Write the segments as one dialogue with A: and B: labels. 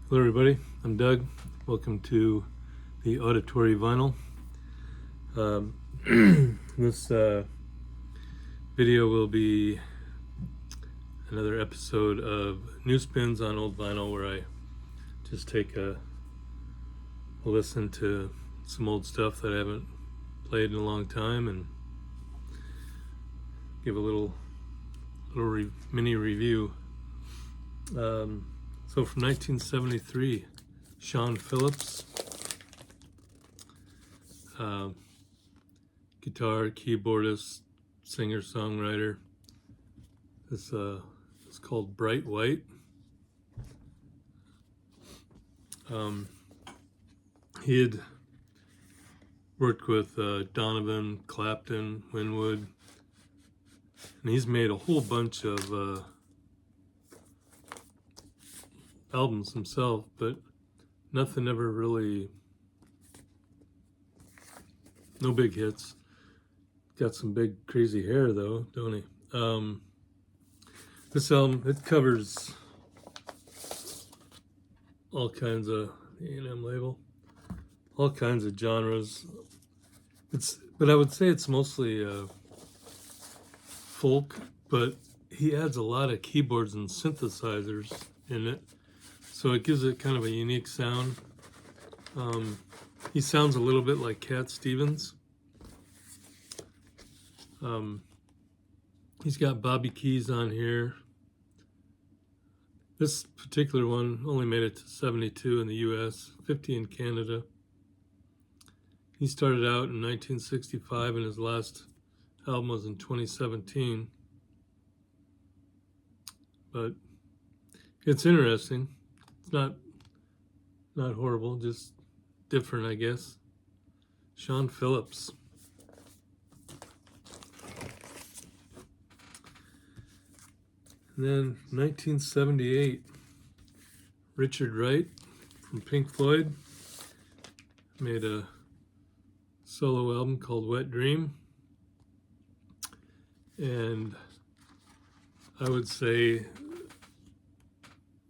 A: Hello everybody, I'm Doug. Welcome to the Auditory Vinyl. This video will be another episode of New Spins on Old Vinyl, where I just take a listen to some old stuff that I haven't played in a long time and give a little mini review. So from 1973, Sean Phillips, guitar, keyboardist, singer-songwriter. This is called Bright White. He had worked with Donovan, Clapton, Winwood, and he's made a whole bunch of albums himself, but nothing ever really, no big hits. Got some big crazy hair though, don't he? This album, it covers all kinds of A&M label, all kinds of genres. But I would say it's mostly folk, but he adds a lot of keyboards and synthesizers in it, so it gives it kind of a unique sound. He sounds a little bit like Cat Stevens. He's got Bobby Keys on here. This particular one only made it to 72 in the US, 50 in Canada. He started out in 1965 and his last album was in 2017. But it's interesting. It's not horrible, just different, I guess. Sean Phillips. And then 1978, Richard Wright from Pink Floyd made a solo album called Wet Dream. And I would say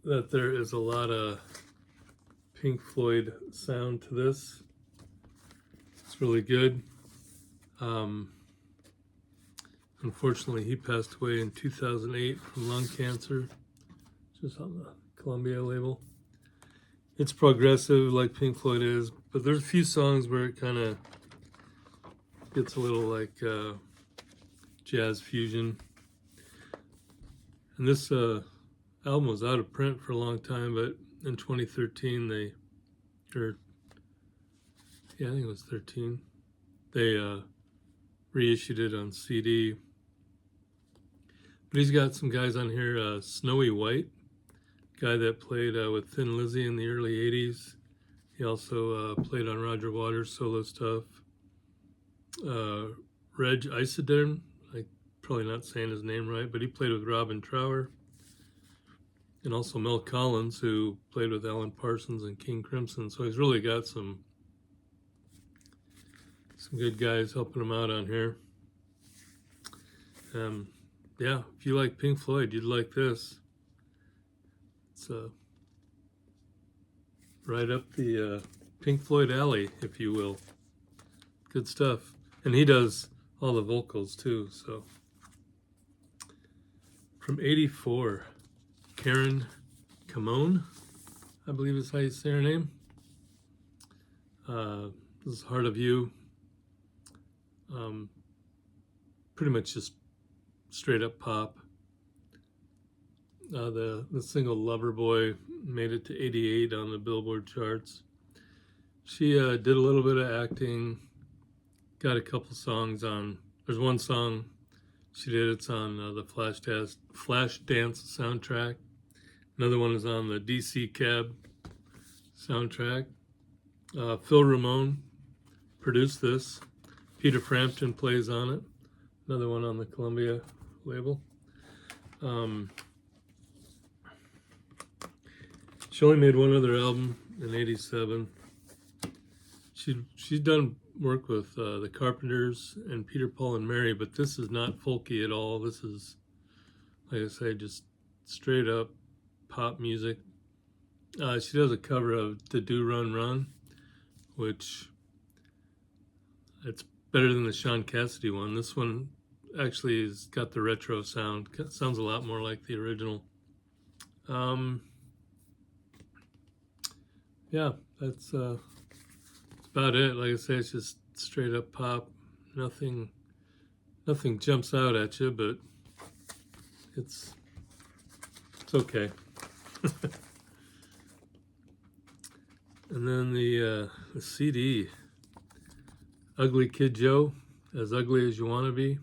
A: that there is a lot of Pink Floyd sound to this. It's really good. Unfortunately, he passed away in 2008 from lung cancer, just on the Columbia label. It's progressive like Pink Floyd is, but there's a few songs where it kind of gets a little like jazz fusion. And this album was out of print for a long time, but in 2013 I think it was 13, they reissued it on CD. But he's got some guys on here, Snowy White, guy that played with Thin Lizzy in the early 80s. He also played on Roger Waters' solo stuff. Reg Isoderm, I'm probably not saying his name right, but he played with Robin Trower. And also Mel Collins, who played with Alan Parsons and King Crimson. So he's really got some good guys helping him out on here. Yeah, if you like Pink Floyd, you'd like this. It's right up the Pink Floyd alley, if you will. Good stuff. And he does all the vocals too, so. From 84, Karen Camone, I believe is how you say her name. This is Heart of You. Pretty much just straight up pop. The single Loverboy made it to 88 on the Billboard charts. She did a little bit of acting, got a couple songs on, there's one song she did, it's on the Flashdance soundtrack. Another one is on the DC Cab soundtrack. Phil Ramone produced this. Peter Frampton plays on it. Another one on the Columbia label. She only made one other album in '87. She's done work with the Carpenters and Peter, Paul and Mary, but this is not folky at all. This is, like I say, just straight up pop music. She does a cover of "To Do Run Run," which it's better than the Sean Cassidy one. This one actually has got the retro sound. Sounds a lot more like the original. Yeah, that's about it. Like I say, it's just straight up pop. Nothing jumps out at you, but it's okay. And then the CD, Ugly Kid Joe, As Ugly as You Want to Be.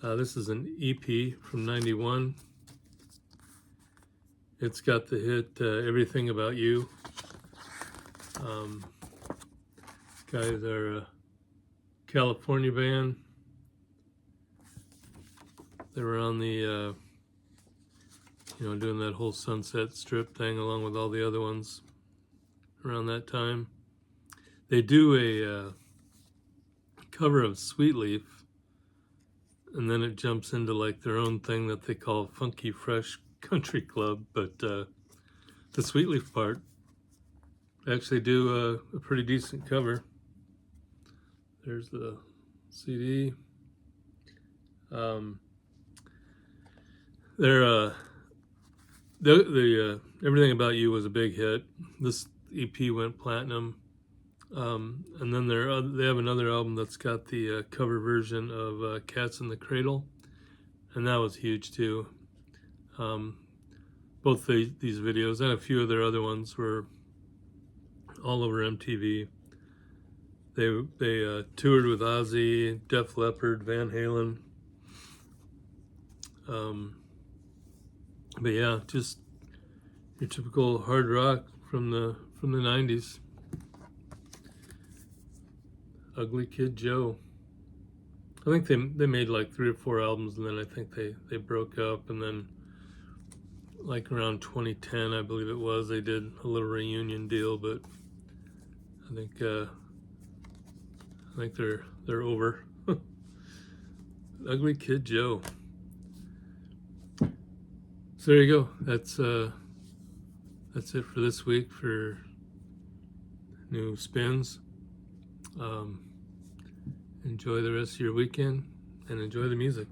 A: This is an EP from '91. It's got the hit Everything About You. Guys are a California band. They were on the, doing that whole Sunset Strip thing along with all the other ones around that time. They do a cover of Sweet Leaf, and then it jumps into like their own thing that they call Funky Fresh Country Club. But the Sweet Leaf part, they actually do a pretty decent cover. There's the CD. The Everything About You was a big hit. This EP went platinum. And then they have another album that's got the cover version of Cats in the Cradle, and that was huge too. Both these videos and a few of their other ones were all over MTV. They toured with Ozzy, Def Leppard, Van Halen. But yeah, just your typical hard rock from the '90s. Ugly Kid Joe. I think they made like 3 or 4 albums, and then I think they broke up, and then like around 2010, I believe it was, they did a little reunion deal. But I think they're over. Ugly Kid Joe. So there you go. That's it for this week for new spins. Enjoy the rest of your weekend and enjoy the music.